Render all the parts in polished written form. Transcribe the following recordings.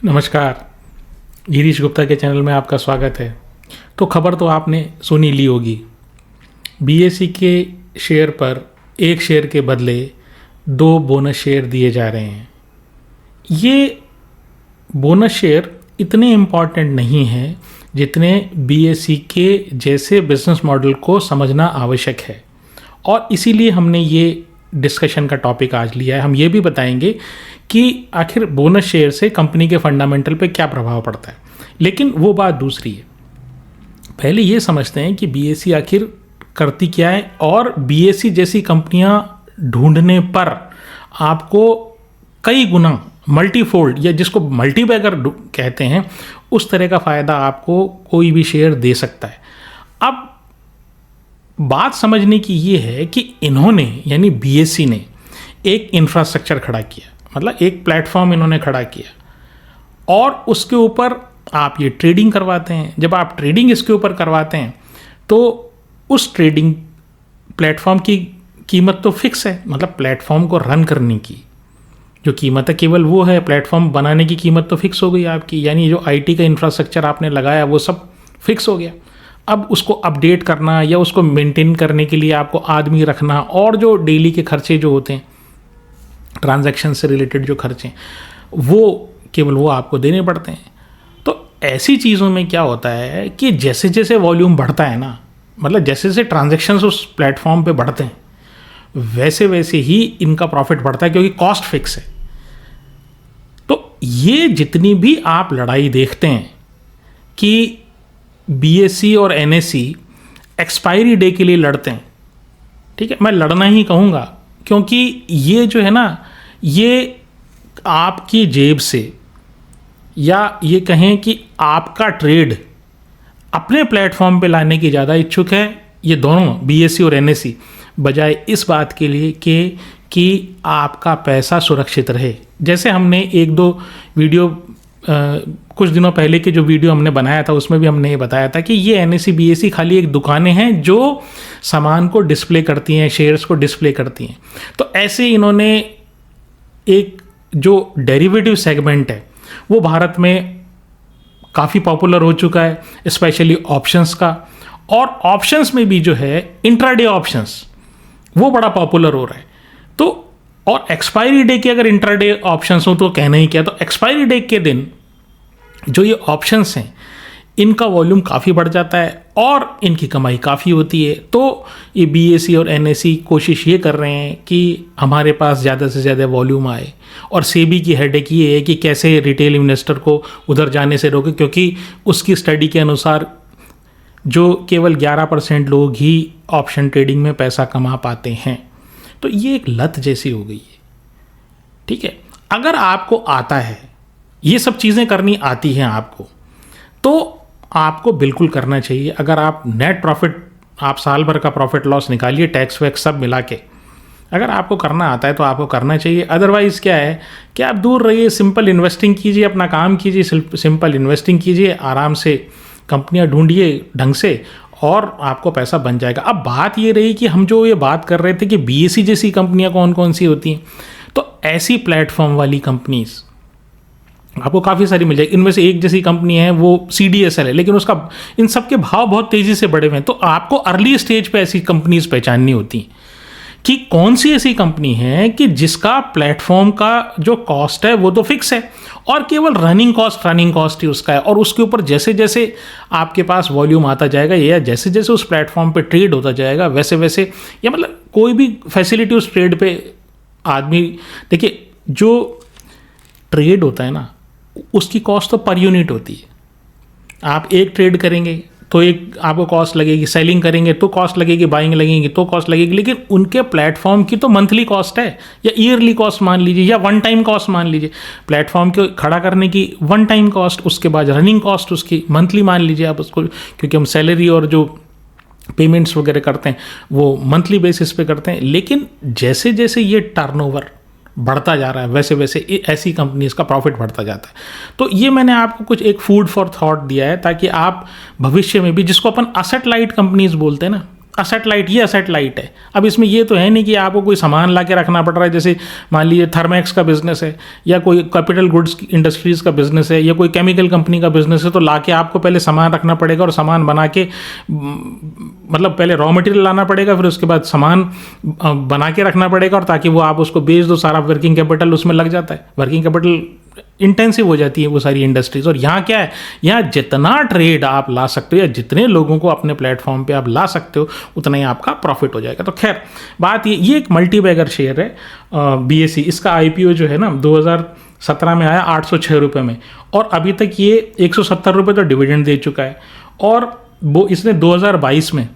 नमस्कार। गिरीश गुप्ता के चैनल में आपका स्वागत है। तो खबर तो आपने सुनी ली होगी, बीएसई के शेयर पर एक शेयर के बदले 2 बोनस शेयर दिए जा रहे हैं। ये बोनस शेयर इतने इम्पॉर्टेंट नहीं हैं जितने बीएसई के जैसे बिजनेस मॉडल को समझना आवश्यक है, और इसीलिए हमने ये डिस्कशन का टॉपिक आज लिया है। हम ये भी बताएंगे कि आखिर बोनस शेयर से कंपनी के फंडामेंटल पे क्या प्रभाव पड़ता है, लेकिन वो बात दूसरी है। पहले ये समझते हैं कि बीएसई आखिर करती क्या है, और बीएसई जैसी कंपनियां ढूंढने पर आपको कई गुना मल्टीफोल्ड, या जिसको मल्टीबैगर कहते हैं, उस तरह का फ़ायदा आपको कोई भी शेयर दे सकता है। अब बात समझने की ये है कि इन्होंने यानी बीएसई ने एक इंफ्रास्ट्रक्चर खड़ा किया, मतलब एक प्लेटफॉर्म इन्होंने खड़ा किया, और उसके ऊपर आप ये ट्रेडिंग करवाते हैं। जब आप ट्रेडिंग इसके ऊपर करवाते हैं तो उस ट्रेडिंग प्लेटफॉर्म की कीमत तो फिक्स है, मतलब प्लेटफॉर्म को रन करने की जो कीमत है केवल वो है, प्लेटफॉर्म बनाने की कीमत तो फिक्स हो गई आपकी, यानी जो आईटी का इंफ्रास्ट्रक्चर आपने लगाया वो सब फिक्स हो गया। अब उसको अपडेट करना या उसको मेंटेन करने के लिए आपको आदमी रखना, और जो डेली के खर्चे जो होते हैं, ट्रांजैक्शन से रिलेटेड जो खर्चे, वो केवल वो आपको देने पड़ते हैं। तो ऐसी चीज़ों में क्या होता है कि जैसे जैसे वॉल्यूम बढ़ता है ना, मतलब जैसे जैसे ट्रांजैक्शंस उस प्लेटफॉर्म पे बढ़ते हैं, वैसे वैसे ही इनका प्रॉफिट बढ़ता है, क्योंकि कॉस्ट फिक्स है। तो ये जितनी भी आप लड़ाई देखते हैं कि बीएसई और एनएसई एक्सपायरी डे के लिए लड़ते हैं, ठीक है, मैं लड़ना ही कहूँगा, क्योंकि ये जो है ना, ये आपकी जेब से, या ये कहें कि आपका ट्रेड अपने प्लेटफॉर्म पे लाने की ज़्यादा इच्छुक है ये दोनों, बीएसई और एनएसई, बजाय इस बात के लिए कि आपका पैसा सुरक्षित रहे। जैसे हमने 1-2 वीडियो कुछ दिनों पहले के जो वीडियो हमने बनाया था उसमें भी हमने ये बताया था कि ये एनएसई बीएसई खाली एक दुकानें हैं जो सामान को डिस्प्ले करती हैं, शेयर्स को डिस्प्ले करती हैं। तो ऐसे इन्होंने एक जो डेरिवेटिव सेगमेंट है वो भारत में काफ़ी पॉपुलर हो चुका है, स्पेशली ऑप्शंस का, और ऑप्शंस में भी जो है इंट्राडे ऑप्शंस वो बड़ा पॉपुलर हो रहा है। तो और एक्सपायरी डे के अगर इंट्राडे ऑप्शंस हो तो कहना ही क्या, तो एक्सपायरी डे के दिन जो ये ऑप्शंस हैं इनका वॉल्यूम काफ़ी बढ़ जाता है और इनकी कमाई काफ़ी होती है। तो ये बीएसई और एनएसई कोशिश ये कर रहे हैं कि हमारे पास ज़्यादा से ज़्यादा वॉल्यूम आए, और सेबी की हेडेक ये है कि कैसे रिटेल इन्वेस्टर को उधर जाने से रोके, क्योंकि उसकी स्टडी के अनुसार जो केवल 11% लोग ही ऑप्शन ट्रेडिंग में पैसा कमा पाते हैं। तो ये एक लत जैसी हो गई है, ठीक है। अगर आपको आता है, ये सब चीज़ें करनी आती हैं आपको, तो आपको बिल्कुल करना चाहिए। अगर आप नेट प्रॉफिट, आप साल भर का प्रॉफिट लॉस निकालिए, टैक्स वैक्स सब मिला के, अगर आपको करना आता है तो आपको करना चाहिए। अदरवाइज़ क्या है कि आप दूर रहिए, सिंपल इन्वेस्टिंग कीजिए, अपना काम कीजिए, सिंपल इन्वेस्टिंग कीजिए, आराम से कंपनियां ढूंढिए ढंग से, और आपको पैसा बन जाएगा। अब बात ये रही कि हम जो ये बात कर रहे थे कि बीएसई जैसी कंपनियां कौन कौन सी होती हैं, तो ऐसी प्लेटफॉर्म वाली कंपनीज आपको काफ़ी सारी मिल जाएगी। इनमें से एक जैसी कंपनी है वो CDSL है, लेकिन उसका इन सब के भाव बहुत तेज़ी से बढ़े हुए हैं। तो आपको अर्ली स्टेज पे ऐसी कंपनीज पहचाननी होती हैं कि कौन सी ऐसी कंपनी है कि जिसका प्लेटफॉर्म का जो कॉस्ट है वो तो फिक्स है, और केवल रनिंग कॉस्ट ही उसका है, और उसके ऊपर जैसे जैसे आपके पास वॉल्यूम आता जाएगा, या जैसे जैसे उस प्लेटफॉर्म पे ट्रेड होता जाएगा, वैसे वैसे, या मतलब कोई भी फैसिलिटी उस ट्रेड पे आदमी, देखिए जो ट्रेड होता है ना उसकी कॉस्ट तो पर यूनिट होती है। आप एक ट्रेड करेंगे तो एक आपको कॉस्ट लगेगी, सेलिंग करेंगे तो कॉस्ट लगेगी, बाइंग लगेगी तो कॉस्ट लगेगी, लेकिन उनके प्लेटफॉर्म की तो मंथली कॉस्ट है, या ईयरली कॉस्ट मान लीजिए, या वन टाइम कॉस्ट मान लीजिए। प्लेटफॉर्म को खड़ा करने की वन टाइम कॉस्ट, उसके बाद रनिंग कॉस्ट उसकी मंथली मान लीजिए आप उसको, क्योंकि हम सैलरी और जो पेमेंट्स वगैरह करते हैं वो मंथली बेसिस पे करते हैं। लेकिन जैसे जैसे ये टर्नओवर बढ़ता जा रहा है वैसे वैसे ऐसी कंपनीज का प्रॉफिट बढ़ता जाता है। तो ये मैंने आपको कुछ एक फूड फॉर थॉट दिया है, ताकि आप भविष्य में भी, जिसको अपन असेट लाइट कंपनीज बोलते हैं ना, असेट लाइट, ये असेट लाइट है। अब इसमें ये तो है नहीं कि आपको कोई सामान ला के रखना पड़ रहा है, जैसे मान लीजिए थर्मैक्स का बिजनेस है या कोई कैपिटल गुड्स इंडस्ट्रीज़ का बिजनेस है या कोई केमिकल कंपनी का बिजनेस है, तो ला के आपको पहले सामान रखना पड़ेगा और सामान बना के मतलब पहले रॉ मटेरियल लाना पड़ेगा, फिर उसके बाद सामान बना के रखना पड़ेगा, और ताकि वो आप उसको बेच दो, सारा वर्किंग कैपिटल उसमें लग जाता है, वर्किंग कैपिटल इंटेंसिव हो जाती है वो सारी इंडस्ट्रीज। और यहाँ क्या है, यहाँ जितना ट्रेड आप ला सकते हो या जितने लोगों को अपने प्लेटफॉर्म पे आप ला सकते हो उतना ही आपका प्रॉफिट हो जाएगा। तो खैर बात ये एक मल्टीबैगर शेयर है बीएसई। इसका आईपीओ जो है ना 2017 में आया 806 रुपये में, और अभी तक ये 170 रुपये तो डिविडेंड दे चुका है। और वो इसने 2022 में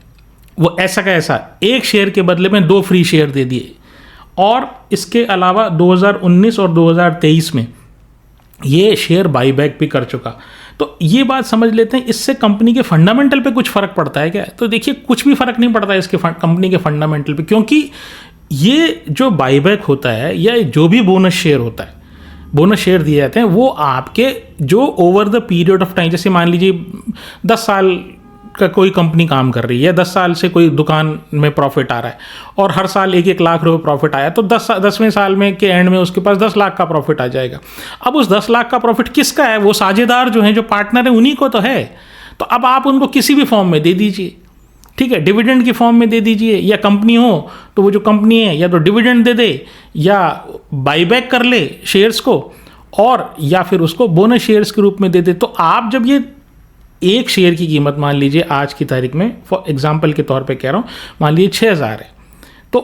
वो ऐसा का ऐसा एक शेयर के बदले में 2 फ्री शेयर दे दिए, और इसके अलावा 2019 और 2023 में ये शेयर बाईबैक भी कर चुका। तो ये बात समझ लेते हैं, इससे कंपनी के फंडामेंटल पे कुछ फ़र्क पड़ता है क्या? तो देखिए कुछ भी फ़र्क नहीं पड़ता है इसके कंपनी के फंडामेंटल पे, क्योंकि ये जो बाईबैक होता है या जो भी बोनस शेयर होता है, बोनस शेयर दिए जाते हैं, वो आपके जो over the period of time, जैसे मान लीजिए 10 साल का कोई कंपनी काम कर रही है, 10 साल से कोई दुकान में प्रॉफिट आ रहा है और हर साल 1-1 लाख रुपए प्रॉफिट आया, तो 10वें साल में के एंड में उसके पास 10 लाख का प्रॉफिट आ जाएगा। अब उस 10 लाख का प्रॉफिट किसका है? वो साझेदार जो हैं, जो पार्टनर है, उन्हीं को तो है। तो अब आप उनको किसी भी फॉर्म में दे दीजिए, ठीक है, डिविडेंड की फॉर्म में दे दीजिए, या कंपनी हो तो वो जो कंपनी है या तो डिविडेंड दे दे या बाईबैक कर ले शेयर्स को, और या फिर उसको बोनस शेयर्स के रूप में दे दे। तो आप जब ये एक शेयर की कीमत मान लीजिए आज की तारीख में फॉर एग्जांपल के तौर पे कह रहा हूँ, मान लीजिए 6000 है, तो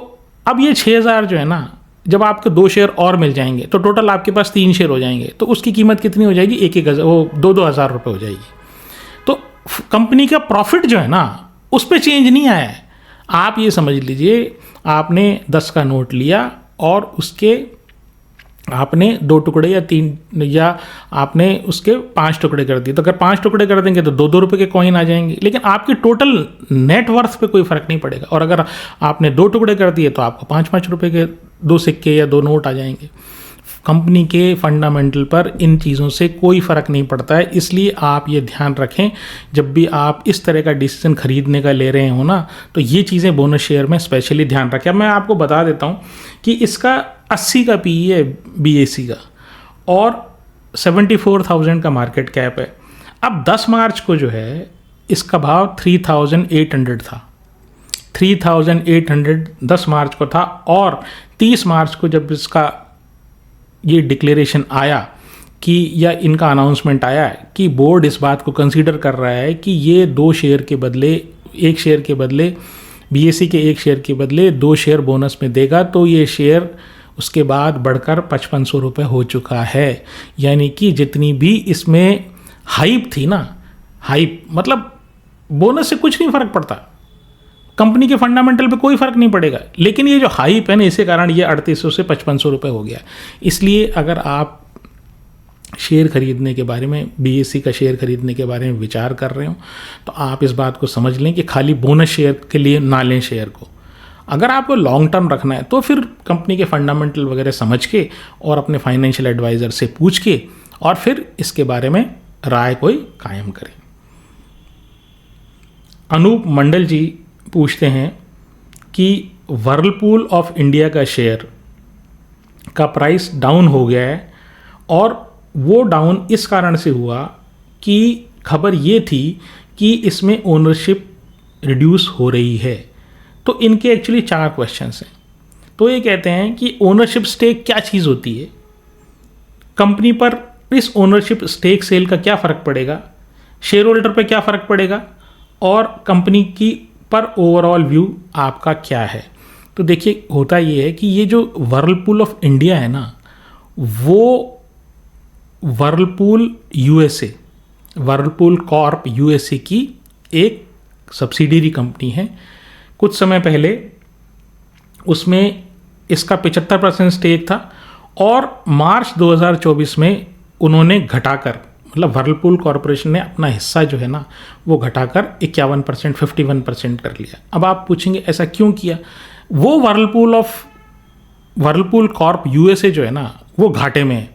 अब ये 6000 जो है ना, जब आपको 2 शेयर और मिल जाएंगे तो टोटल आपके पास 3 शेयर हो जाएंगे, तो उसकी कीमत कितनी हो जाएगी? 2-2 हज़ार रुपये हो जाएगी। तो कंपनी का प्रॉफिट जो है ना उस पर चेंज नहीं आया है। आप ये समझ लीजिए, आपने 10 का नोट लिया और उसके आपने 2 टुकड़े या 3 या आपने उसके 5 टुकड़े कर दिए, तो अगर 5 टुकड़े कर देंगे तो 2-2 रुपये के कॉइन आ जाएंगे, लेकिन आपकी टोटल नेटवर्थ पे कोई फ़र्क नहीं पड़ेगा। और अगर आपने 2 टुकड़े कर दिए तो आपको 5-5 रुपये के 2 सिक्के या 2 नोट आ जाएंगे। कंपनी के फंडामेंटल पर इन चीज़ों से कोई फ़र्क नहीं पड़ता है, इसलिए आप ये ध्यान रखें जब भी आप इस तरह का डिसीजन खरीदने का ले रहे हो ना, तो ये चीज़ें बोनस शेयर में स्पेशली ध्यान रखें। अब मैं आपको बता देता हूँ कि इसका 80 का पी है बीएसई का, और 74,000 का मार्केट कैप है। अब 10 मार्च को जो है इसका भाव 3,800 था, 3,800 10 मार्च को था, और 30 मार्च को जब इसका ये डिक्लेरेशन आया कि या इनका अनाउंसमेंट आया कि बोर्ड इस बात को कंसीडर कर रहा है कि ये 2 शेयर के बदले, 1 शेयर के बदले, बीएसई के 1 शेयर के बदले 2 शेयर बोनस में देगा, तो ये शेयर उसके बाद बढ़कर 5500 रुपये हो चुका है। यानी कि जितनी भी इसमें हाइप थी ना, हाइप मतलब बोनस से कुछ नहीं फ़र्क पड़ता, कंपनी के फंडामेंटल पे कोई फ़र्क नहीं पड़ेगा, लेकिन ये जो हाइप है ना, इसी कारण ये 3800 से 5500 रुपये हो गया। इसलिए अगर आप शेयर खरीदने के बारे में, बीएसई का शेयर खरीदने के बारे में विचार कर रहे हो, तो आप इस बात को समझ लें कि खाली बोनस शेयर के लिए ना लें शेयर को। अगर आपको लॉन्ग टर्म रखना है तो फिर कंपनी के फंडामेंटल वगैरह समझ के और अपने फाइनेंशियल एडवाइज़र से पूछ के और फिर इसके बारे में राय कोई कायम करें। अनूप मंडल जी पूछते हैं कि वर्लपूल ऑफ इंडिया का शेयर का प्राइस डाउन हो गया है, और वो डाउन इस कारण से हुआ कि खबर ये थी कि इसमें ओनरशिप रिड्यूस हो रही है। तो इनके एक्चुअली 4 क्वेश्चंस हैं। तो ये कहते हैं कि ओनरशिप स्टेक क्या चीज़ होती है, कंपनी पर इस ओनरशिप स्टेक सेल का क्या फ़र्क पड़ेगा, शेयर होल्डर पर क्या फ़र्क पड़ेगा, और कंपनी की पर ओवरऑल व्यू आपका क्या है। तो देखिए होता ये है कि ये जो वर्लपूल ऑफ इंडिया है ना, वो Whirlpool USA, Whirlpool Corp USA की एक सब्सिडियरी कंपनी है। कुछ समय पहले उसमें इसका 75% स्टेक था, और मार्च 2024 में उन्होंने घटाकर, मतलब वर्लपूल कॉरपोरेशन ने अपना हिस्सा जो है ना वो घटाकर 51%, 51% कर लिया। अब आप पूछेंगे ऐसा क्यों किया? वो वर्लपूल कॉर्प यूएसए जो है ना वो घाटे में है।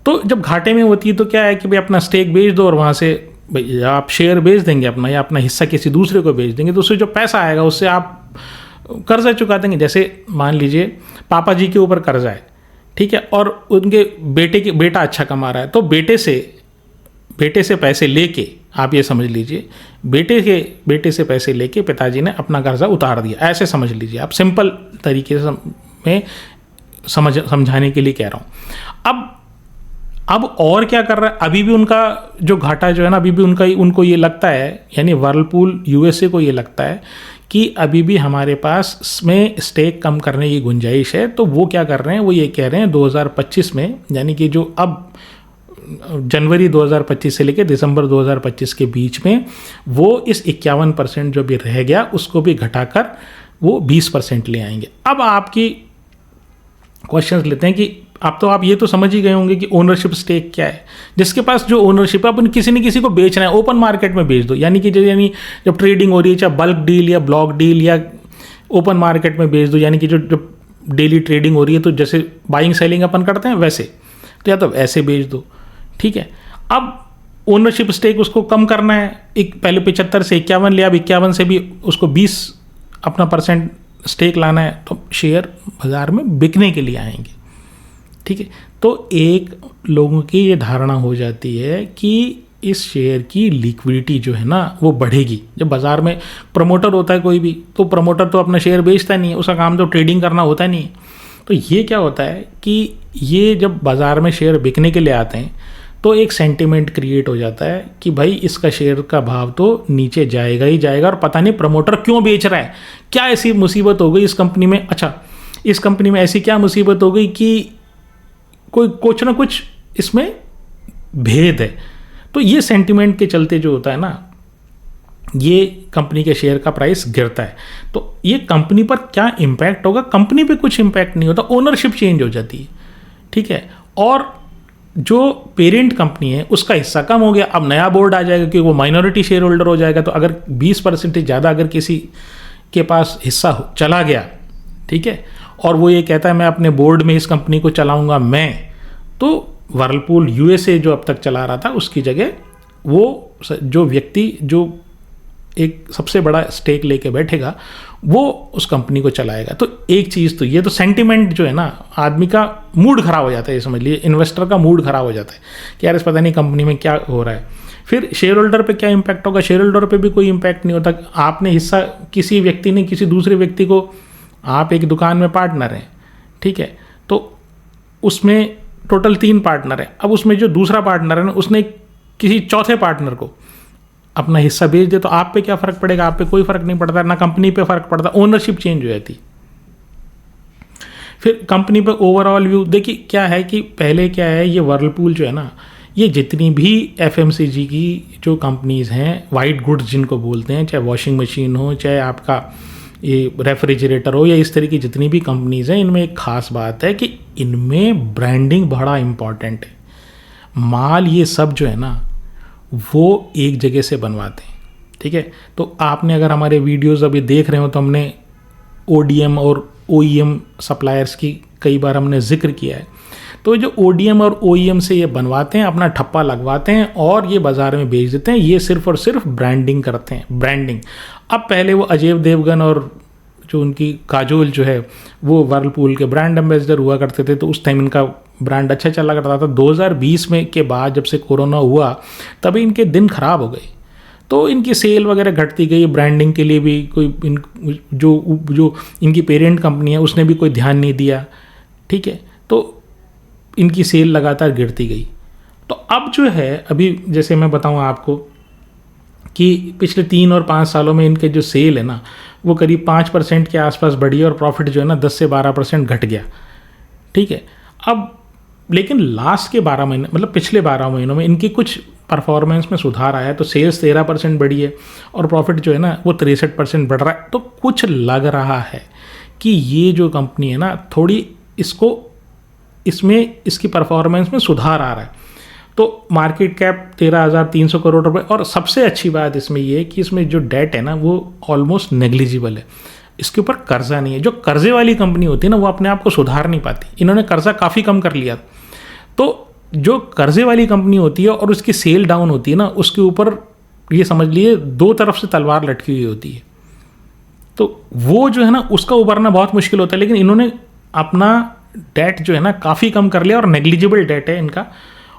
तो जब घाटे में होती है तो क्या है कि भाई अपना स्टेक बेच दो और वहाँ से भाई आप शेयर बेच देंगे अपना या अपना हिस्सा किसी दूसरे को बेच देंगे तो उससे जो पैसा आएगा उससे आप कर्जा चुका देंगे। जैसे मान लीजिए पापा जी के ऊपर कर्जा है, ठीक है, और उनके बेटा अच्छा कमा रहा है, तो बेटे से पैसे लेके, आप ये समझ लीजिए बेटे से पैसे लेके पिताजी ने अपना कर्जा उतार दिया, ऐसे समझ लीजिए आप, सिंपल तरीके से में समझाने के लिए कह रहा हूँ। अब और क्या कर रहा है, अभी भी उनका जो घाटा जो है ना, अभी भी उनको ये लगता है, यानी वर्लपूल यूएसए को ये लगता है कि अभी भी हमारे पास इसमें स्टेक कम करने की गुंजाइश है। तो वो क्या कर रहे हैं, वो ये कह रहे हैं 2025 में, यानी कि जो अब जनवरी 2025 से लेकर दिसंबर 2025 के बीच में वो इस 51% जो भी रह गया उसको भी घटाकर वो 20% ले आएंगे। अब आपकी क्वेश्चंस लेते हैं कि आप ये तो समझ ही गए होंगे कि ओनरशिप स्टेक क्या है। जिसके पास जो ओनरशिप है, अपन किसी न किसी को बेचना है, ओपन मार्केट में बेच दो, यानी जब ट्रेडिंग हो रही है, चाहे बल्क डील या ब्लॉक डील या ओपन मार्केट में बेच दो, यानी कि जो डेली ट्रेडिंग हो रही है, तो जैसे बाइंग सेलिंग अपन करते हैं वैसे, तो या तो ऐसे बेच दो, ठीक है। अब ओनरशिप स्टेक उसको कम करना है, पहले 75 से 51 लिया, अब 51 से भी उसको 20 अपना % स्टेक लाना है, तो शेयर बाजार में बिकने के लिए आएंगे, ठीक है। तो एक लोगों की ये धारणा हो जाती है कि इस शेयर की लिक्विडिटी जो है ना वो बढ़ेगी। जब बाजार में प्रमोटर होता है कोई भी, तो प्रमोटर तो अपना शेयर बेचता नहीं है, उसका काम तो ट्रेडिंग करना होता नहीं है। तो ये क्या होता है कि ये जब बाजार में शेयर बिकने के लिए आते हैं तो एक सेंटिमेंट क्रिएट हो जाता है कि भाई इसका शेयर का भाव तो नीचे जाएगा ही जाएगा, और पता नहीं प्रमोटर क्यों बेच रहा है, क्या ऐसी मुसीबत हो गई इस कंपनी में, अच्छा इस कंपनी में ऐसी क्या मुसीबत हो गई कि कोई कुछ ना कुछ इसमें भेद है। तो ये सेंटिमेंट के चलते जो होता है ना, ये कंपनी के शेयर का प्राइस गिरता है। तो ये कंपनी पर क्या इम्पैक्ट होगा, कंपनी पे कुछ इम्पैक्ट नहीं होता, ओनरशिप चेंज हो जाती है, ठीक है। और जो पेरेंट कंपनी है उसका हिस्सा कम हो गया, अब नया बोर्ड आ जाएगा क्योंकि वो माइनॉरिटी शेयर होल्डर हो जाएगा। तो अगर 20% ज़्यादा अगर किसी के पास हिस्सा चला गया, ठीक है, और वो ये कहता है मैं अपने बोर्ड में इस कंपनी को चलाऊंगा मैं, तो वर्लपूल यूएसए जो अब तक चला रहा था उसकी जगह वो जो व्यक्ति जो एक सबसे बड़ा स्टेक लेके बैठेगा वो उस कंपनी को चलाएगा। तो एक चीज़ तो ये तो सेंटिमेंट जो है ना, आदमी का मूड खराब हो जाता है, ये समझ लीजिए इन्वेस्टर का मूड खराब हो जाता है कि यार इस पता नहीं कंपनी में क्या हो रहा है। फिर शेयर होल्डर पे क्या इम्पैक्ट होगा, शेयर होल्डर पे भी कोई इम्पैक्ट नहीं होता। आपने हिस्सा, किसी व्यक्ति ने किसी दूसरे व्यक्ति को, आप एक दुकान में पार्टनर हैं, ठीक है, तो उसमें टोटल 3 पार्टनर हैं। अब उसमें जो दूसरा पार्टनर है ना, उसने किसी चौथे पार्टनर को अपना हिस्सा बेच दे, तो आप पे क्या फ़र्क पड़ेगा, आप पे कोई फ़र्क नहीं पड़ता, ना कंपनी पे फ़र्क पड़ता, ओनरशिप चेंज हो जाती। फिर कंपनी पे ओवरऑल व्यू देखिए क्या है कि पहले क्या है, ये वर्लपूल जो है ना, ये जितनी भी एफएमसीजी की जो कंपनीज़ हैं, वाइट गुड्स जिनको बोलते हैं, चाहे वॉशिंग मशीन हो, चाहे आपका ये रेफ्रिजरेटर हो, या इस तरह की जितनी भी कंपनीज़ हैं, इनमें एक ख़ास बात है कि इनमें ब्रांडिंग बड़ा इम्पॉर्टेंट है। माल ये सब जो है ना वो एक जगह से बनवाते हैं, ठीक है। तो आपने अगर हमारे वीडियोस अभी देख रहे हो तो हमने ओडीएम और ओईएम सप्लायर्स की कई बार हमने जिक्र किया है। तो जो ओडीएम और ओईएम से ये बनवाते हैं, अपना ठप्पा लगवाते हैं और ये बाज़ार में बेच देते हैं, ये सिर्फ और सिर्फ ब्रांडिंग करते हैं, ब्रांडिंग। अब पहले वो अजय देवगन और जो उनकी काजोल जो है वो वर्लपूल के ब्रांड एम्बेसडर हुआ करते थे, तो उस टाइम इनका ब्रांड अच्छा चला करता था। 2020 में के बाद जब से कोरोना हुआ तभी इनके दिन खराब हो गए, तो इनकी सेल वगैरह घटती गई। ब्रांडिंग के लिए भी कोई जो इनकी पेरेंट कंपनी है उसने भी कोई ध्यान नहीं दिया, ठीक है, तो इनकी सेल लगातार गिरती गई। तो अब जो है, अभी जैसे मैं बताऊँ आपको कि पिछले 3 और 5 सालों में इनके जो सेल है ना वो करीब 5% के आसपास बढ़ी और प्रॉफिट जो है ना 10 से 12% घट गया, ठीक है। अब लेकिन लास्ट के 12 महीने, मतलब पिछले 12 महीनों में इनकी कुछ परफॉर्मेंस में सुधार आया, तो सेल्स 13% बढ़ी है और प्रॉफिट जो है ना वो 63% बढ़ रहा है। तो कुछ लग रहा है कि ये जो कंपनी है ना थोड़ी इसकी परफॉर्मेंस में सुधार आ रहा है। तो मार्केट कैप 13,300 करोड़ रुपए, और सबसे अच्छी बात इसमें ये है कि इसमें जो डेट है ना वो ऑलमोस्ट नेग्लिजिबल है, इसके ऊपर कर्जा नहीं है। जो कर्जे वाली कंपनी होती है ना वो अपने आप को सुधार नहीं पाती, इन्होंने कर्जा काफ़ी कम कर लिया। तो जो कर्जे वाली कंपनी होती है और उसकी सेल डाउन होती है ना, उसके ऊपर ये समझ लिए दो तरफ से तलवार लटकी हुई होती है। तो वो जो है ना, उसका उभरना बहुत मुश्किल होता है। लेकिन इन्होंने अपना डेट जो है ना काफ़ी कम कर लिया और नेग्लिजिबल डेट है इनका,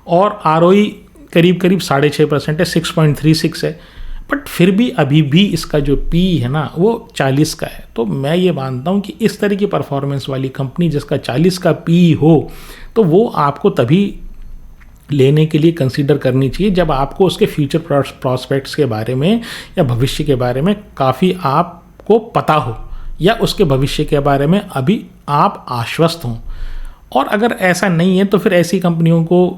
और आरओई करीब करीब 6.5% है, 6.36 है। बट फिर भी अभी भी इसका जो पी है ना वो 40 का है। तो मैं ये मानता हूँ कि इस तरह की परफॉर्मेंस वाली कंपनी जिसका 40 का पी हो, तो वो आपको तभी लेने के लिए कंसीडर करनी चाहिए जब आपको उसके फ्यूचर प्रॉस्पेक्ट्स के बारे में या भविष्य के बारे में काफ़ी आपको पता हो, या उसके भविष्य के बारे में अभी आप आश्वस्त हों। और अगर ऐसा नहीं है तो फिर ऐसी कंपनियों को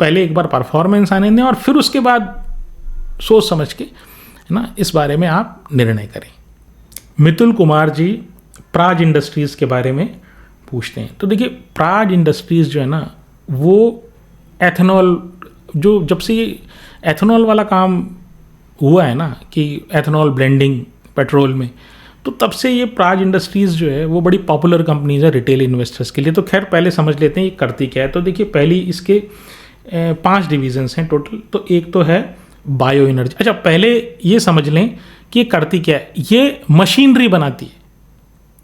पहले एक बार परफॉर्मेंस आने दें और फिर उसके बाद सोच समझ के है ना इस बारे में आप निर्णय करें। मितुल कुमार जी प्राज इंडस्ट्रीज़ के बारे में पूछते हैं। तो देखिए, प्राज इंडस्ट्रीज़ जो है ना वो एथेनॉल, जो जब से ये एथेनॉल वाला काम हुआ है ना कि एथेनॉल ब्लेंडिंग पेट्रोल में, तो तब से ये प्राज इंडस्ट्रीज़ जो है वो बड़ी पॉपुलर कंपनीज है रिटेल इन्वेस्टर्स के लिए। तो खैर पहले समझ लेते हैं ये करती क्या है। तो देखिए, पहली इसके 5 डिवीजन्स हैं टोटल। तो एक तो है बायो एनर्जी। अच्छा, पहले ये समझ लें कि ये करती क्या है। ये मशीनरी बनाती है,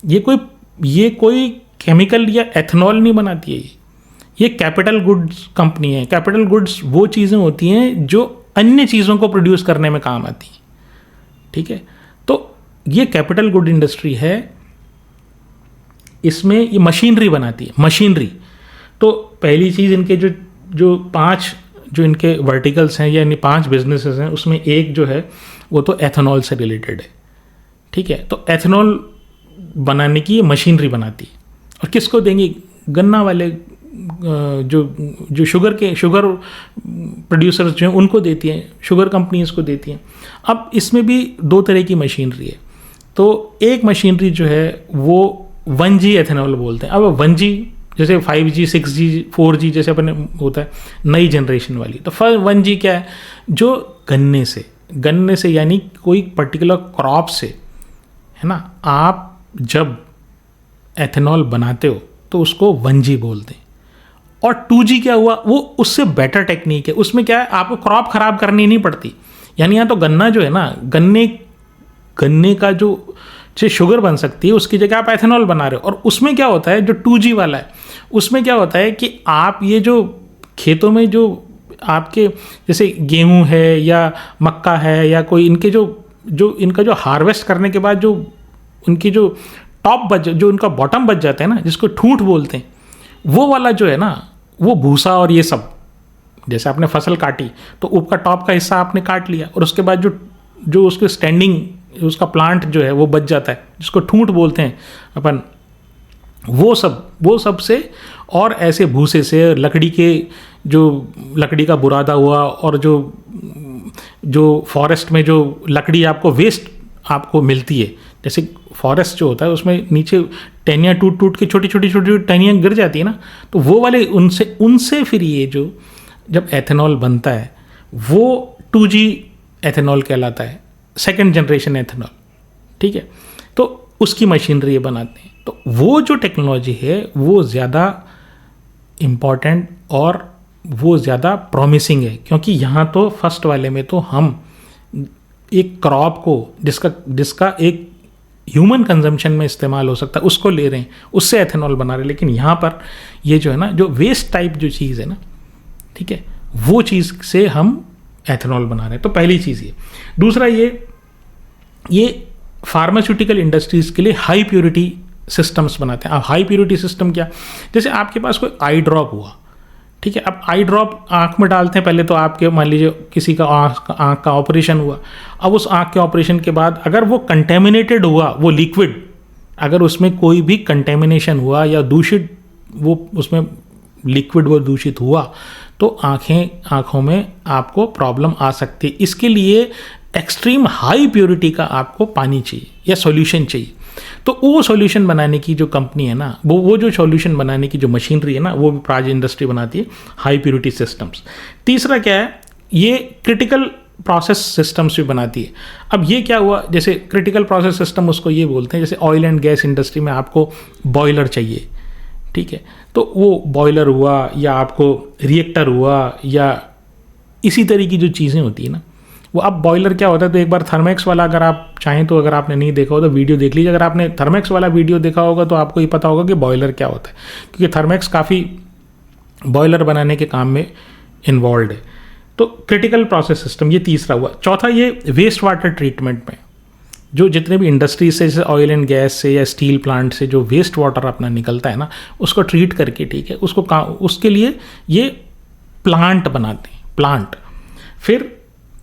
ये कोई केमिकल या एथेनॉल नहीं बनाती है। ये कैपिटल गुड्स कंपनी है। कैपिटल गुड्स वो चीज़ें होती हैं जो अन्य चीज़ों को प्रोड्यूस करने में काम आती हैं, ठीक है। तो ये कैपिटल गुड इंडस्ट्री है, इसमें ये मशीनरी बनाती है, मशीनरी। तो पहली चीज़, इनके जो 5 जो इनके वर्टिकल्स हैं, यानी 5 बिजनेसेस हैं, उसमें एक जो है वो तो एथेनॉल से रिलेटेड है, ठीक है। तो एथेनॉल बनाने की ये मशीनरी बनाती है। और किसको देंगी? गन्ना वाले, जो शुगर प्रोड्यूसर्स जो हैं उनको देती हैं, शुगर कंपनीज को देती हैं। अब इसमें भी 2 तरह की मशीनरी है। तो एक मशीनरी जो है वो 1G एथेनॉल बोलते हैं। अब 1G जैसे 5G 6G 4G जैसे अपने होता है नई जनरेशन वाली। तो 1G क्या है? जो गन्ने से यानी कोई पर्टिकुलर क्रॉप से, है ना, आप जब एथेनॉल बनाते हो तो उसको 1G बोलते हैं। और 2G क्या हुआ? वो उससे बेटर टेक्निक है। उसमें क्या है, आपको क्रॉप खराब करनी नहीं पड़ती। यानी यहाँ तो गन्ना जो है ना, गन्ने का जो से शुगर बन सकती है, उसकी जगह आप एथेनॉल बना रहे हो। और उसमें क्या होता है, जो 2G वाला है, उसमें क्या होता है कि आप ये जो खेतों में जो आपके जैसे गेहूं है या मक्का है या कोई इनके इनका जो हार्वेस्ट करने के बाद जो उनकी जो टॉप जो उनका बॉटम बच जाता है ना, जिसको ठूंठ बोलते हैं, वो वाला जो है ना, वो भूसा और ये सब, जैसे आपने फसल काटी तो ऊपर टॉप का हिस्सा आपने काट लिया और उसके बाद जो उसके स्टैंडिंग उसका प्लांट जो है वो बच जाता है, जिसको ठूंठ बोलते हैं अपन, वो सब से और ऐसे भूसे से लकड़ी का बुरादा हुआ और जो फॉरेस्ट में जो लकड़ी आपको वेस्ट आपको मिलती है, जैसे फॉरेस्ट जो होता है उसमें नीचे टहनियाँ टूट के छोटी टहनियाँ गिर जाती है ना, तो वो वाले उनसे फिर ये जो जब एथेनॉल बनता है वो 2G एथेनॉल कहलाता है, 2nd जनरेशन एथेनॉल, ठीक है। तो उसकी मशीनरी बनाते हैं। तो वो जो टेक्नोलॉजी है वो ज़्यादा इम्पॉर्टेंट और वो ज़्यादा प्रॉमिसिंग है, क्योंकि यहाँ तो फर्स्ट वाले में तो हम एक क्रॉप को जिसका एक ह्यूमन कंजम्पशन में इस्तेमाल हो सकता है उसको ले रहे हैं, उससे एथेनॉल बना रहे हैं। लेकिन यहाँ पर ये जो है ना, जो वेस्ट टाइप जो चीज़ है ना, ठीक है, वो चीज़ से हम एथेनॉल बना रहे हैं। तो पहली चीज़ ये। दूसरा ये फार्मास्यूटिकल इंडस्ट्रीज़ के लिए हाई प्योरिटी सिस्टम्स बनाते हैं। अब हाई प्योरिटी सिस्टम क्या? जैसे आपके पास कोई आई ड्रॉप हुआ, ठीक है, अब आई ड्रॉप आँख में डालते हैं पहले, तो आपके मान लीजिए किसी का आँख का ऑपरेशन हुआ। अब उस आँख के ऑपरेशन के बाद अगर वो कंटेमिनेटेड हुआ, वो लिक्विड, अगर उसमें कोई भी कंटेमिनेशन हुआ या दूषित वो उसमें लिक्विड वो दूषित हुआ, तो आँखों में आपको प्रॉब्लम आ सकती है। इसके लिए एक्सट्रीम हाई प्योरिटी का आपको पानी चाहिए या सॉल्यूशन चाहिए। तो वो सॉल्यूशन बनाने की जो कंपनी है ना, वो जो सॉल्यूशन बनाने की जो मशीनरी है ना, वो भी प्राज इंडस्ट्री बनाती है, हाई प्योरिटी सिस्टम्स। तीसरा क्या है, ये क्रिटिकल प्रोसेस सिस्टम्स भी बनाती है। अब ये क्या हुआ, जैसे क्रिटिकल प्रोसेस सिस्टम उसको ये बोलते हैं, जैसे ऑयल एंड गैस इंडस्ट्री में आपको बॉयलर चाहिए, ठीक है। तो वो बॉयलर हुआ या आपको रिएक्टर हुआ या इसी तरह की जो चीज़ें होती है ना, वो अब बॉयलर क्या होता है, तो एक बार थर्मेक्स वाला अगर आप चाहें तो, अगर आपने नहीं देखा हो तो वीडियो देख लीजिए। अगर आपने थर्मेक्स वाला वीडियो देखा होगा तो आपको ये पता होगा कि बॉयलर क्या होता है, क्योंकि थर्मेक्स काफ़ी बॉयलर बनाने के काम में इन्वॉल्व है। तो क्रिटिकल प्रोसेस सिस्टम ये तीसरा हुआ। चौथा, ये वेस्ट वाटर ट्रीटमेंट में जो जितने भी इंडस्ट्रीज से, जैसे ऑयल एंड गैस से या स्टील प्लांट से जो वेस्ट वाटर अपना निकलता है ना, उसको ट्रीट करके, ठीक है, उसके लिए ये प्लांट बनाते हैं, प्लांट। फिर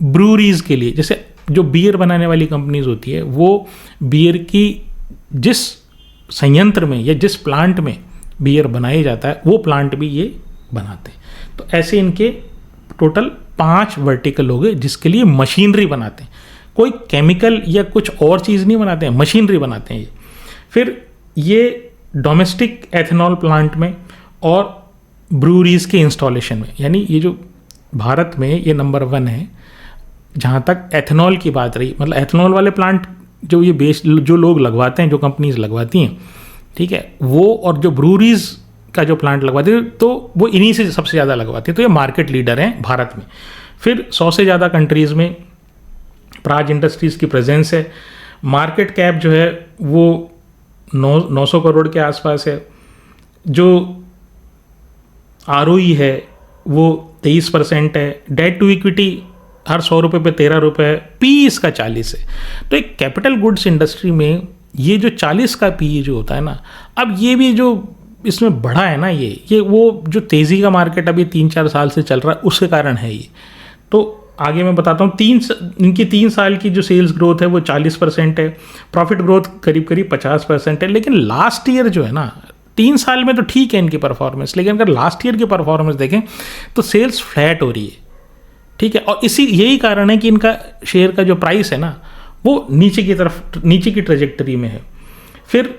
ब्रूरीज के लिए, जैसे जो बियर बनाने वाली कंपनीज होती है, वो बियर की जिस संयंत्र में या जिस प्लांट में बियर बनाया जाता है, वो प्लांट भी ये बनाते हैं। तो ऐसे इनके टोटल 5 वर्टिकल हो गए जिसके लिए मशीनरी बनाते हैं। कोई केमिकल या कुछ और चीज़ नहीं बनाते हैं, मशीनरी बनाते हैं ये। फिर ये डोमेस्टिक एथेनॉल प्लांट में और ब्रूरीज के इंस्टॉलेशन में, यानी ये जो भारत में ये नंबर 1 है जहाँ तक एथेनॉल की बात रही। मतलब एथेनॉल वाले प्लांट जो ये जो लोग लगवाते हैं, जो कंपनीज लगवाती हैं, ठीक है, वो और जो ब्रूरीज का जो प्लांट लगवाते हैं, तो वो इन्हीं से सबसे ज़्यादा लगवाते हैं। तो ये मार्केट लीडर हैं भारत में। फिर 100 से ज़्यादा कंट्रीज़ में प्राज इंडस्ट्रीज़ की प्रेजेंस है। मार्केट कैप जो है वो 900 करोड़ के आसपास है। जो ROE है वो 23% है। डेट टू इक्विटी हर 100 रुपये पे 13 रुपये है। पी इसका 40 है। तो एक कैपिटल गुड्स इंडस्ट्री में ये जो 40 का पी जो होता है ना, अब ये भी जो इसमें बढ़ा है ना, ये वो जो तेज़ी का मार्केट अभी 3-4 साल से चल रहा है उसके कारण है ये। तो आगे मैं बताता हूँ, इनकी 3 साल की जो सेल्स ग्रोथ है वो 40% है। प्रॉफिट ग्रोथ करीब 50% है। लेकिन लास्ट ईयर जो है ना, 3 साल में तो ठीक है इनकी परफॉर्मेंस, लेकिन अगर लास्ट ईयर की परफॉर्मेंस देखें तो सेल्स फ्लैट हो रही है, ठीक है। और यही कारण है कि इनका शेयर का जो प्राइस है ना, वो नीचे की ट्रेजेक्टरी में है। फिर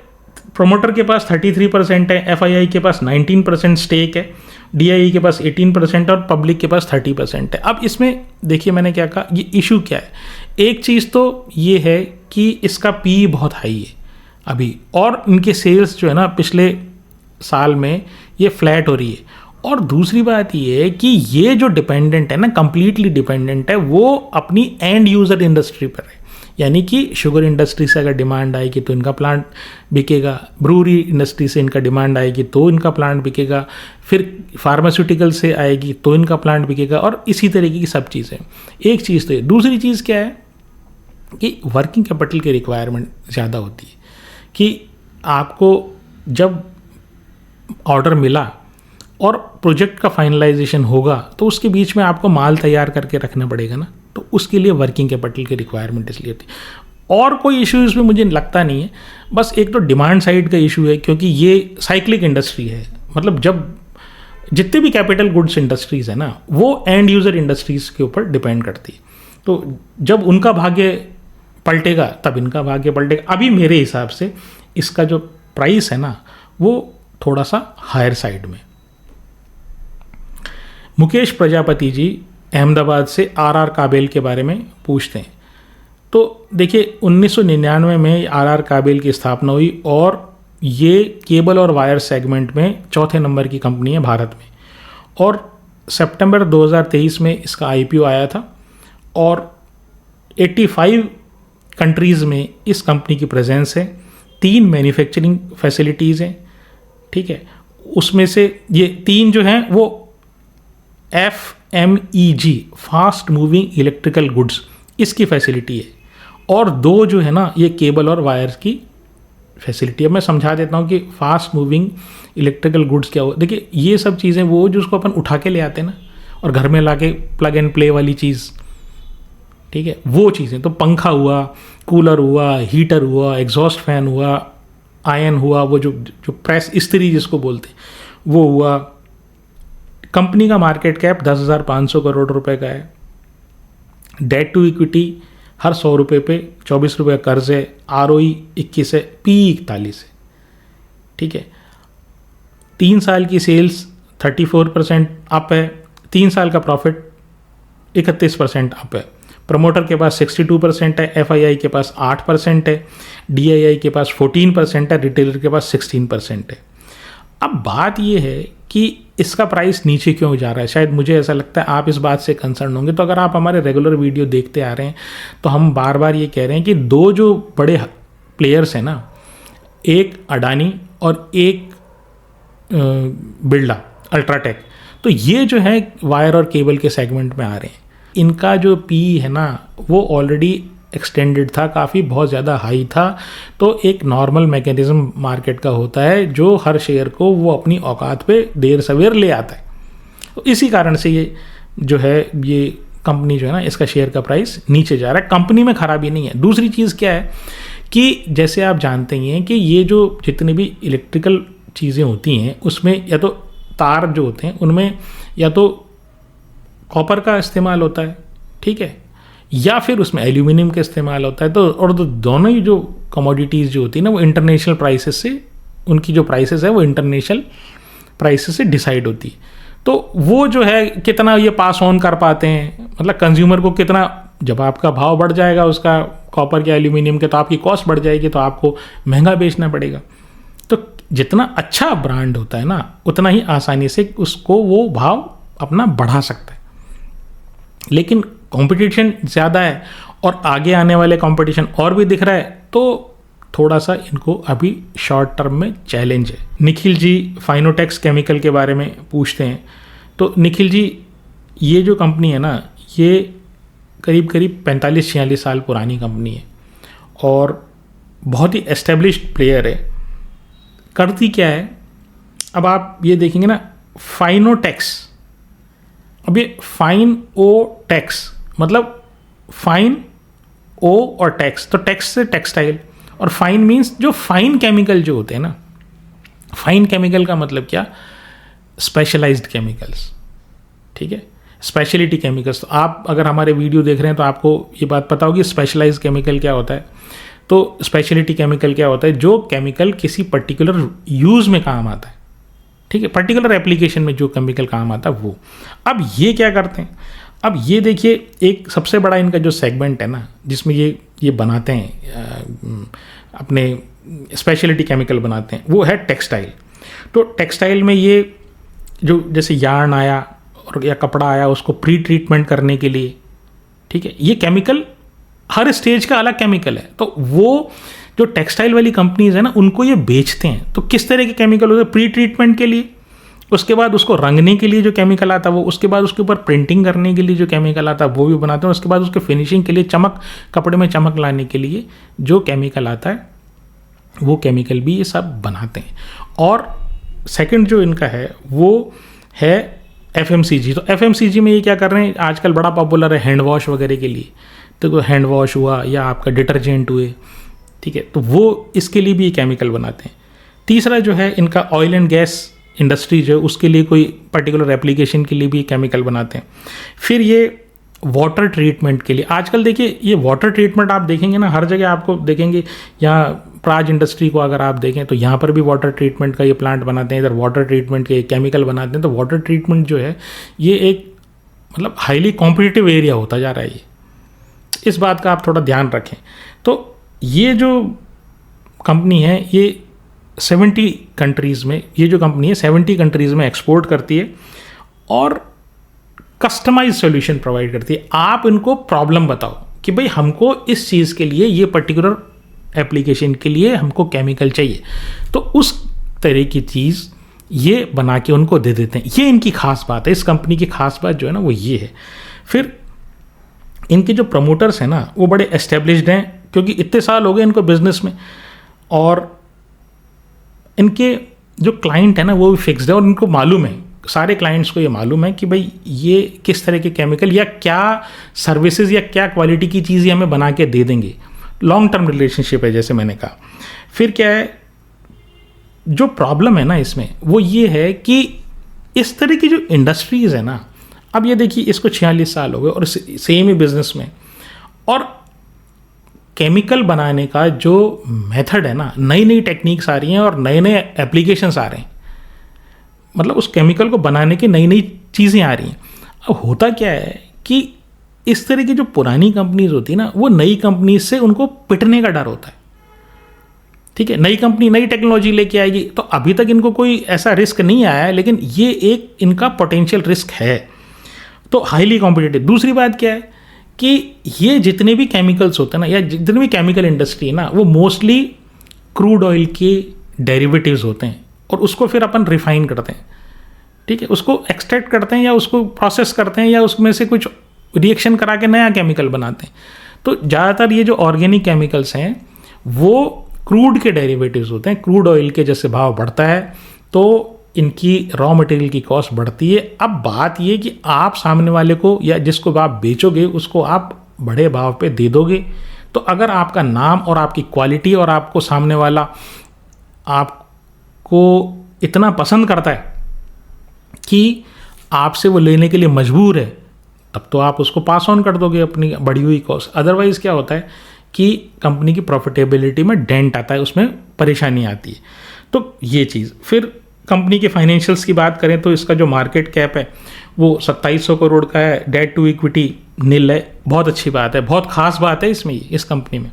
प्रोमोटर के पास 33% है, FII के पास 19% स्टेक है, DII के पास 18% और पब्लिक के पास 30% है। अब इसमें देखिए मैंने क्या कहा, ये इशू क्या है। एक चीज़ तो ये है कि इसका पी बहुत हाई है अभी, और इनके सेल्स जो है ना पिछले साल में ये फ्लैट हो रही है। और दूसरी बात ये है कि ये जो डिपेंडेंट है ना, कंप्लीटली डिपेंडेंट है, वो अपनी एंड यूज़र इंडस्ट्री पर है। यानी कि शुगर इंडस्ट्री से अगर डिमांड आएगी तो इनका प्लांट बिकेगा, ब्रूरी इंडस्ट्री से इनका डिमांड आएगी तो इनका प्लांट बिकेगा, फिर फार्मास्यूटिकल से आएगी तो इनका प्लांट बिकेगा, और इसी तरीके की सब चीज़ें। एक चीज़ तो ये। दूसरी चीज़ क्या है कि वर्किंग कैपिटल की रिक्वायरमेंट ज़्यादा होती है, कि आपको जब ऑर्डर मिला और प्रोजेक्ट का फाइनलाइजेशन होगा तो उसके बीच में आपको माल तैयार करके रखना पड़ेगा ना, तो उसके लिए वर्किंग कैपिटल की रिक्वायरमेंट इसलिए होती है। और कोई इशू इसमें मुझे लगता नहीं है, बस एक तो डिमांड साइड का इशू है, क्योंकि ये साइक्लिक इंडस्ट्री है। मतलब जब जितने भी कैपिटल गुड्स इंडस्ट्रीज है ना, वो एंड यूज़र इंडस्ट्रीज के ऊपर डिपेंड करती है। तो जब उनका भाग्य पलटेगा तब इनका भाग्य पलटेगा। अभी मेरे हिसाब से इसका जो प्राइस है ना, वो थोड़ा सा हायर साइड में। मुकेश प्रजापति जी अहमदाबाद से RR काबेल के बारे में पूछते हैं। तो देखिए 1999 में RR काबेल की स्थापना हुई और ये केबल और वायर सेगमेंट में 4थे नंबर की कंपनी है भारत में। और सितंबर 2023 में इसका IPO आया था और 85 कंट्रीज़ में इस कंपनी की प्रेजेंस है। 3 मैन्युफैक्चरिंग फैसिलिटीज़ हैं, ठीक है। उसमें से ये 3 जो हैं वो FMEG fast moving electrical goods इसकी फैसिलिटी है, और 2 जो है ना ये केबल और वायर्स की फैसिलिटी है। मैं समझा देता हूँ कि फास्ट मूविंग इलेक्ट्रिकल गुड्स क्या हो। देखिए ये सब चीज़ें वो जो उसको अपन उठा के ले आते हैं ना और घर में लाके प्लग एंड प्ले वाली चीज़, ठीक है, वो चीज़ें। तो पंखा हुआ, कूलर हुआ, हीटर हुआ, एग्जॉस्ट फैन हुआ, आयन हुआ, वो जो प्रेस इस्त्री जिसको बोलते हैं वो हुआ। कंपनी का मार्केट कैप 10,500 करोड़ रुपए का है। डेट टू इक्विटी हर 100 रुपये पे 24 रुपये कर्ज है। ROE 21 है, PE 41 है, ठीक है। 3 साल की सेल्स 34% अप है। 3 साल का प्रॉफिट 31% अप है। प्रमोटर के पास 62% है, FII के पास 8% है, DII के पास 14% है, रिटेलर के पास 16% है। अब बात ये है कि इसका प्राइस नीचे क्यों जा रहा है, शायद मुझे ऐसा लगता है आप इस बात से कंसर्न होंगे। तो अगर आप हमारे रेगुलर वीडियो देखते आ रहे हैं तो हम बार बार ये कह रहे हैं कि दो जो बड़े प्लेयर्स हैं ना, एक अडानी और एक बिरला अल्ट्राटेक, तो ये जो है वायर और केबल के सेगमेंट में आ रहे हैं। इनका जो पी है ना वो ऑलरेडी एक्सटेंडेड था, काफ़ी बहुत ज़्यादा हाई था। तो एक नॉर्मल मैकेनिज्म मार्केट का होता है जो हर शेयर को वो अपनी औकात पे देर सवेर ले आता है। तो इसी कारण से ये जो है ये कंपनी जो है ना इसका शेयर का प्राइस नीचे जा रहा है। कंपनी में खराबी नहीं है। दूसरी चीज़ क्या है कि जैसे आप जानते ही हैं कि ये जो जितनी भी इलेक्ट्रिकल चीज़ें होती हैं उसमें या तो तार जो होते हैं उनमें या तो कॉपर का इस्तेमाल होता है, ठीक है, या फिर उसमें एल्यूमिनियम का इस्तेमाल होता है। तो और दोनों ही जो कमोडिटीज़ जो होती है ना वो इंटरनेशनल प्राइसेस से, उनकी जो प्राइसेस है वो इंटरनेशनल प्राइसेस से डिसाइड होती है। तो वो जो है कितना ये पास ऑन कर पाते हैं, मतलब कंज्यूमर को कितना, जब आपका भाव बढ़ जाएगा उसका कॉपर के एल्यूमिनियम के तो आपकी कॉस्ट बढ़ जाएगी, तो आपको महंगा बेचना पड़ेगा। तो जितना अच्छा ब्रांड होता है ना उतना ही आसानी से उसको वो भाव अपना बढ़ा सकता है। लेकिन कंपटीशन ज़्यादा है और आगे आने वाले कंपटीशन और भी दिख रहा है, तो थोड़ा सा इनको अभी शॉर्ट टर्म में चैलेंज है। निखिल जी फाइनोटेक्स केमिकल के बारे में पूछते हैं। तो निखिल जी, ये जो कंपनी है ना ये करीब करीब 45-46 साल पुरानी कंपनी है और बहुत ही एस्टेब्लिश्ड प्लेयर है। करती क्या है, अब आप ये देखेंगे ना फाइनोटेक्स, अब ये फाइन ओ टेक्स मतलब फाइन ओ और टेक्स, तो टेक्स से टेक्सटाइल और फाइन मीन्स जो फाइन केमिकल जो होते हैं ना, फाइन केमिकल का मतलब क्या, स्पेशलाइज्ड केमिकल्स, ठीक है, स्पेशलिटी केमिकल्स। तो आप अगर हमारे वीडियो देख रहे हैं तो आपको ये बात पता होगी स्पेशलाइज्ड केमिकल क्या होता है। तो स्पेशलिटी केमिकल क्या होता है, जो केमिकल किसी पर्टिकुलर यूज़ में काम आता है, ठीक है, पर्टिकुलर एप्लीकेशन में जो केमिकल काम आता है वो। अब ये क्या करते हैं, अब ये देखिए एक सबसे बड़ा इनका जो सेगमेंट है ना जिसमें ये बनाते हैं अपने स्पेशलिटी केमिकल बनाते हैं, वो है टेक्सटाइल। तो टेक्सटाइल में ये जो जैसे यार्न आया और या कपड़ा आया उसको प्री ट्रीटमेंट करने के लिए, ठीक है, ये केमिकल हर स्टेज का अलग केमिकल है। तो वो जो टेक्सटाइल वाली कंपनीज है ना उनको ये बेचते हैं। तो किस तरह के केमिकल होते हैं, प्री ट्रीटमेंट के लिए, उसके बाद उसको रंगने के लिए जो केमिकल आता है वो, उसके बाद उसके ऊपर प्रिंटिंग करने के लिए जो केमिकल आता है वो भी बनाते हैं, उसके बाद उसके फिनिशिंग के लिए चमक, कपड़े में चमक लाने के लिए जो केमिकल आता है वो केमिकल भी ये सब बनाते हैं। और सेकंड जो इनका है वो है FMCG। तो FMCG में ये क्या कर रहे हैं, आजकल बड़ा पॉपुलर है हैंड वॉश वगैरह के लिए, तो हैंड वॉश हुआ या आपका डिटर्जेंट हुए, ठीक है, तो वो इसके लिए भी ये केमिकल बनाते हैं। तीसरा जो है इनका ऑयल एंड गैस इंडस्ट्री जो है उसके लिए कोई पर्टिकुलर एप्लीकेशन के लिए भी केमिकल बनाते हैं। फिर ये वाटर ट्रीटमेंट के लिए, आजकल देखिए ये वाटर ट्रीटमेंट आप देखेंगे ना हर जगह आपको देखेंगे, यहाँ प्राज इंडस्ट्री को अगर आप देखें तो यहाँ पर भी वाटर ट्रीटमेंट का ये प्लांट बनाते हैं, इधर वाटर ट्रीटमेंट के केमिकल बनाते हैं। तो वाटर ट्रीटमेंट जो है ये एक मतलब हाईली कॉम्पिटिटिव एरिया होता जा रहा है, ये इस बात का आप थोड़ा ध्यान रखें। तो ये जो कंपनी है ये 70 कंट्रीज़ में, ये जो कंपनी है 70 कंट्रीज़ में एक्सपोर्ट करती है और कस्टमाइज सॉल्यूशन प्रोवाइड करती है। आप इनको प्रॉब्लम बताओ कि भाई हमको इस चीज़ के लिए, ये पर्टिकुलर एप्लीकेशन के लिए हमको केमिकल चाहिए, तो उस तरह की चीज़ ये बना के उनको दे देते हैं। ये इनकी खास बात है, इस कंपनी की खास बात जो है ना वो ये है। फिर इनके जो प्रमोटर्स हैं ना वो बड़े एस्टेब्लिश्ड हैं, क्योंकि इतने साल हो गए इनको बिजनेस में, और इनके जो क्लाइंट है ना वो भी फिक्स्ड है और इनको मालूम है, सारे क्लाइंट्स को ये मालूम है कि भाई ये किस तरह के केमिकल या क्या सर्विसेज या क्या क्वालिटी की चीज़ हमें बना के दे देंगे। लॉन्ग टर्म रिलेशनशिप है जैसे मैंने कहा। फिर क्या है, जो प्रॉब्लम है ना इसमें वो ये है कि इस तरह की जो इंडस्ट्रीज़ है ना, अब ये देखिए इसको 46 साल हो गए और सेम ही बिजनेस में, और केमिकल बनाने का जो मेथड है ना, नई नई टेक्निक्स आ रही हैं और नए नए एप्लीकेशंस आ रहे हैं, मतलब उस केमिकल को बनाने की नई नई चीज़ें आ रही हैं। अब होता क्या है कि इस तरह की जो पुरानी कंपनीज होती है ना वो नई कंपनीज से उनको पिटने का डर होता है, ठीक है, नई कंपनी नई टेक्नोलॉजी लेके आएगी, तो अभी तक इनको कोई ऐसा रिस्क नहीं आया है, लेकिन ये एक इनका पोटेंशियल रिस्क है। तो हाईली कॉम्पिटिटिव। दूसरी बात क्या है कि ये जितने भी केमिकल्स होते हैं ना, या जितने भी केमिकल इंडस्ट्री है ना, वो मोस्टली क्रूड ऑयल के डेरिवेटिव्स होते हैं, और उसको फिर अपन रिफाइन करते हैं, ठीक है, उसको एक्सट्रैक्ट करते हैं या उसको प्रोसेस करते हैं या उसमें से कुछ रिएक्शन करा के नया केमिकल बनाते हैं। तो ज़्यादातर ये जो ऑर्गेनिक केमिकल्स हैं वो क्रूड के डेरिवेटिव्स होते हैं। क्रूड ऑयल के जैसे भाव बढ़ता है तो इनकी रॉ मटेरियल की कॉस्ट बढ़ती है। अब बात ये कि आप सामने वाले को या जिसको आप बेचोगे उसको आप बड़े भाव पे दे दोगे, तो अगर आपका नाम और आपकी क्वालिटी और आपको सामने वाला आपको इतना पसंद करता है कि आपसे वो लेने के लिए मजबूर है, तब तो आप उसको पास ऑन कर दोगे अपनी बढ़ी हुई कॉस्ट। अदरवाइज़ क्या होता है कि कंपनी की प्रॉफिटेबिलिटी में डेंट आता है, उसमें परेशानी आती है। तो ये चीज़। फिर कंपनी के फाइनेंशियल्स की बात करें तो इसका जो मार्केट कैप है वो 2700 करोड़ का है, डेट टू इक्विटी नील है। बहुत अच्छी बात है, बहुत खास बात है इसमें, इस कंपनी में।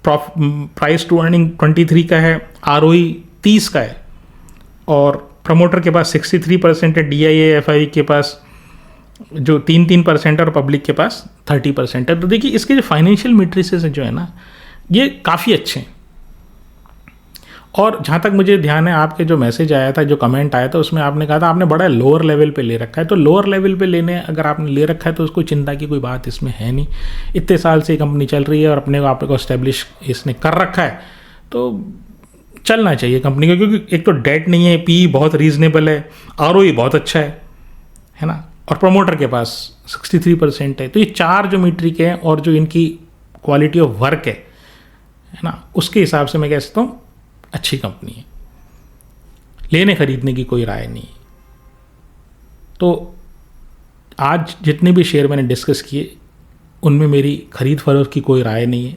प्राइस टू अर्निंग 23 का है, ROE 30 का है, और प्रमोटर के पास 63% है, DIA FI के पास जो 3% और पब्लिक के पास 30% है। तो देखिए इसके जो फाइनेंशियल मैट्रिसेस जो है ना, ये काफ़ी अच्छे हैं। और जहाँ तक मुझे ध्यान है, आपके जो मैसेज आया था, जो कमेंट आया था, उसमें आपने कहा था आपने बड़ा लोअर लेवल पे ले रखा है। तो लोअर लेवल पे लेने अगर आपने ले रखा है तो उसको चिंता की कोई बात इसमें है नहीं। इतने साल से कंपनी चल रही है और अपने को आप इस्टेब्लिश इसने कर रखा है, तो चलना चाहिए कंपनी का, क्योंकि एक तो डेट नहीं है, PE बहुत रीजनेबल है, ROE बहुत अच्छा है ना, और प्रमोटर के पास 63% है। तो ये चार जो मीट्रिक हैं और जो इनकी क्वालिटी ऑफ वर्क है ना, उसके हिसाब से मैं कह सकता हूँ अच्छी कंपनी है, लेने खरीदने की कोई राय नहीं। तो आज जितने भी शेयर मैंने डिस्कस किए उनमें मेरी खरीद फरोख्त की कोई राय नहीं है।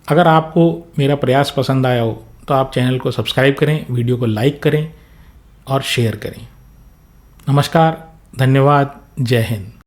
अगर आपको मेरा प्रयास पसंद आया हो तो आप चैनल को सब्सक्राइब करें, वीडियो को लाइक करें और शेयर करें। नमस्कार, धन्यवाद, जय हिंद।